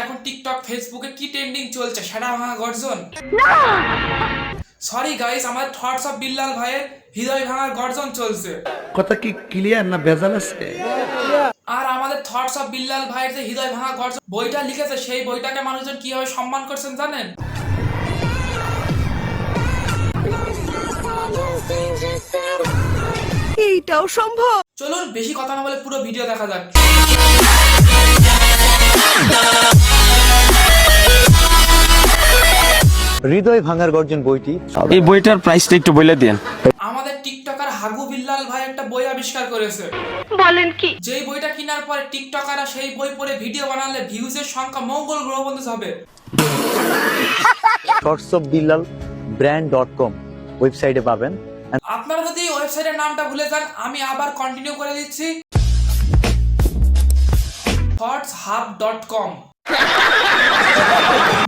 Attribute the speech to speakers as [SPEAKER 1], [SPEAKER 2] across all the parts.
[SPEAKER 1] এখন টিকটক ফেসবুকে কি ট্রেন্ডিং চলছে সেটা ভাঙা গর্জন। সরি গাইস, আমার থটস অফ বিল্লাল ভাইয়ের হৃদয় ভাঙার গর্জন চলছে।
[SPEAKER 2] কথা কি ক্লিয়ার না ভেজাল আছে?
[SPEAKER 1] আর আমাদের থটস অফ বিল্লাল ভাইয়ের যে হৃদয় ভাঙা গর্জন বইটা লিখেছে, সেই বইটাকে মানুষজন কিভাবে সম্মান করছেন জানেন?
[SPEAKER 3] এইটাও সম্ভব?
[SPEAKER 1] চলুন বেশি কথা না বলে পুরো ভিডিও দেখা যাক।
[SPEAKER 4] হৃদয় ভাঙার গর্জন বইটি,
[SPEAKER 5] এই বইটার প্রাইসটা একটু বলে দেন।
[SPEAKER 1] আমাদের টিকটকার হাগু বিল্লাল ভাই একটা বই আবিষ্কার করেছে।
[SPEAKER 3] বলেন কি?
[SPEAKER 1] যেই বইটা কেনার পরে টিকটকাররা সেই বই পড়ে ভিডিও বানালে ভিউজের সংখ্যা মঙ্গল গ্রহ পর্যন্ত হবে।
[SPEAKER 4] thoughtsofbillalbrand.com ওয়েবসাইটে পাবেন।
[SPEAKER 1] আপনারা যদি ওয়েবসাইটের নামটা ভুলে যান, আমি আবার কন্টিনিউ করে দিচ্ছি, thoughts.hub.com।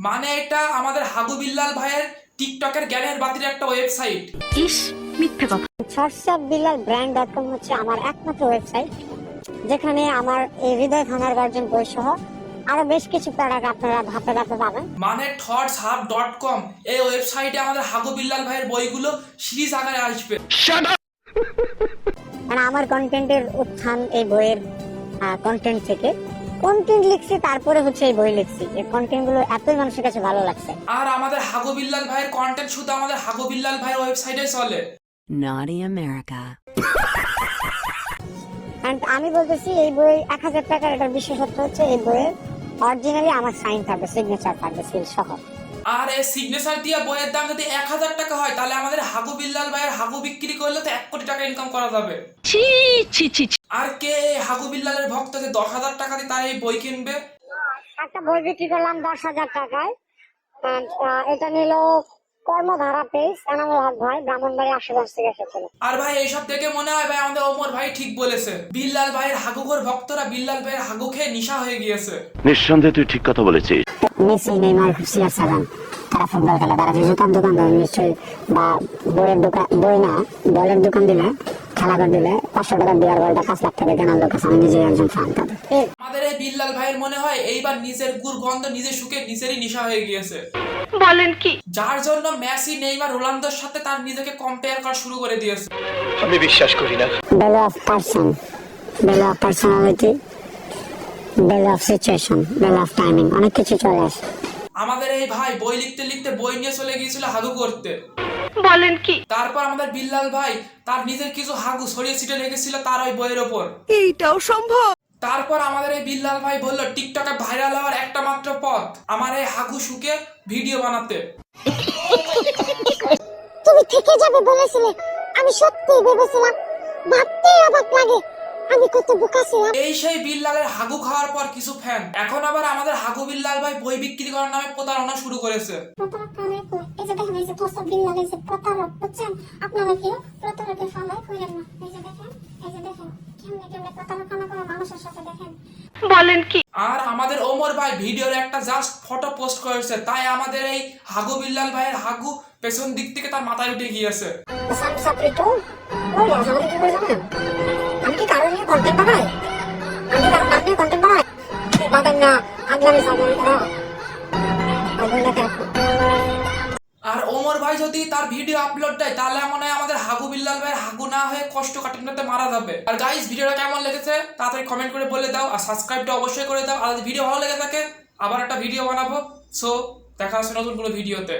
[SPEAKER 1] মানে এটা আমাদের হাগু বিল্লাল ভাইয়ের টিকটকের জ্ঞানের বাতির একটা ওয়েবসাইট।
[SPEAKER 3] ইস, মিথ্যে কথা।
[SPEAKER 6] thoughtsofbillalbrand.com হচ্ছে আমার একমাত্র ওয়েবসাইট, যেখানে আমার এই হৃদয় ভাঙার গর্জন বই সহ আরো বেশ কিছু প্রোডাক্ট আপনারা ধাপে ধাপে পাবেন।
[SPEAKER 1] মানে thoughtshub.com এই ওয়েবসাইটে আমাদের হাগু বিল্লাল ভাইয়ের বইগুলো সিরিজ আকারে আসবে।
[SPEAKER 6] মানে আমার কন্টেন্টের উত্থান এই বইয়ের কন্টেন্ট থেকে। কন্টেন্ট লিখছি, তারপরে হচ্ছে এই বই লিখছি। এই কন্টেন্ট গুলো এতই মানুষের কাছে ভালো লাগছে।
[SPEAKER 1] আর আমাদের হাগু বিল্লাল ভাইয়ের কন্টেন্ট শুধু আমাদের হাগু বিল্লাল ভাইয়ের ওয়েবসাইটে চলে।
[SPEAKER 3] Naughty America.
[SPEAKER 6] And আমি বলতেছি এই বই 1000 টাকার। এটার বিশেষত্ব হচ্ছে এই বইয়ের অরিজিনালি আমার সাইন থাকবে, সিগনেচার থাকবে, সিল সহ।
[SPEAKER 1] আর এই সিগনেচার দিয়ে বইয়ের দাম যদি 1000 টাকা হয়, তাহলে আমাদের হাগু বিল্লাল ভাইয়ের হাগু বিক্রি করলে তো 1 কোটি টাকা ইনকাম করা যাবে।
[SPEAKER 3] ছি ছি ছি।
[SPEAKER 1] আর কে হাগু বিল্লালের ভক্ত যে 10,000 টাকা দিয়ে তার এই বই কিনবে?
[SPEAKER 6] একটা বই বিক্রি করলাম 10,000 টাকায়। And, এটা নিল কর্মধারা পেজ, এনামুল হক ভাই, ব্রাহ্মণবাড়ি আশুগঞ্জ থেকে এসেছিল।
[SPEAKER 1] আর ভাই এইসব দেখে মনে হয় ভাই আমাদের ওমর ভাই ঠিক বলেছে, বিল্লাল ভাইয়ের হাগুঘর ভক্তরা বিল্লাল ভাইয়ের হাগু খেয়ে নিশা হয়ে গিয়েছে।
[SPEAKER 7] নিঃসন্দেহে তুই ঠিক কথা বলেছিস।
[SPEAKER 6] মেসি, নেইমার, CR7 তারা ফুটবল খেলে, তারা জুতার দোকান দেয় নিশ্চয়ই, বা বইয়ের দোকান, বই না বলের দোকান দিলে, খেলাঘর দিলে 500 টাকা দেওয়ার বলটা 5 লাখ টাকা কেনার লোক আছে। আমি নিজে একজন ফান তাদের।
[SPEAKER 1] আমাদের এই বিল্লাল ভাইয়ের মনে হয় এইবার নিজের গুড় গন্ধ নিজে শুকে নিজেরই নিশা হয়ে গিয়েছে।
[SPEAKER 3] বলেন কি?
[SPEAKER 1] যার জন্য মেসি, নেইমার, রোনালদোর সাথে তার নিজেকে কম্পেয়ার করা শুরু করে দিয়েছে।
[SPEAKER 7] আমি বিশ্বাস করি না।
[SPEAKER 6] Value of person, value of personality, value of situation, value of timing, অনেক কিছু চলে আসে।
[SPEAKER 1] আমাদের এই ভাই বই লিখতে লিখতে বই নিয়ে চলে গিয়েছিল হাগু করতে।
[SPEAKER 3] বলেন কি?
[SPEAKER 1] তারপর আমাদের বিল্লাল ভাই তার নিজের কিছু হাগু ছড়িয়ে ছিটে রেখেছিল তার ওই বইয়ের ওপর।
[SPEAKER 3] এইটাও সম্ভব?
[SPEAKER 1] তারপর আমাদের এই বিল্লাল ভাই বলল টিকটকে ভাইরাল হওয়ার একটা মাত্র পথ আমার এই হাগু শুকে ভিডিও বানাতে।
[SPEAKER 6] তুমি থেকে যাবে বলেছিলে, আমি সত্যি ভেবেছিলাম, ভাবতেই অবাক লাগে আমি কত বোকা ছিলাম।
[SPEAKER 1] এই সেই বিল্লালের হাগু খাওয়ার পর কিছু ফ্যান এখন আবার আমাদের হাগু বিল্লাল ভাই বই বিক্রি করার নামে প্রতারণা শুরু করেছে।
[SPEAKER 6] এই যে দেখেন, এই যে থসব বিল্লাল, এই যে প্রতারক, বুঝছেন? আপনারা কি প্রতারকের ফাঁদায় পড়েন না। এই যে দেখেন, এই যে দেখেন কেমনে কেমনে প্রতারণা করে মানুষের সাথে, দেখেন।
[SPEAKER 3] বলেন কি?
[SPEAKER 1] আর আমাদের ওমর ভাই ভিডিওর একটা জাস্ট ফটো পোস্ট করেছে, তাই আমাদের এই হাগু বিল্লাল ভাইয়ের হাগু পেছন দিক থেকে তার মাথায় উঠে গিয়েছে।
[SPEAKER 6] সাবস্ক্রিপ্টর ওই আমাদের কি করে জানেন? আমি কি কারো নিয়ে কন্টেন্ট বানাই? আমি কি কারো নাম নিয়ে কন্টেন্ট বানাই? বাদেন না, আগলামি সাবধান করা।
[SPEAKER 1] আর ওমর ভাই যদি তার ভিডিও আপলোড দেয়, তাহলে মনে হয় আমাদের হাগু বিল্লাল ভাইয়ের হাগু না হয়ে কষ্ট কাটানোতে মারা যাবে। আর গাইস, ভিডিওটা কেমন লেগেছে তাড়াতাড়ি কমেন্ট করে বলে দাও, আর সাবস্ক্রাইবটা অবশ্যই করে দাও। আর যদি ভিডিও ভালো লেগে থাকে আবার একটা ভিডিও বানাবো। সো দেখা হচ্ছে নতুন কোনো ভিডিওতে।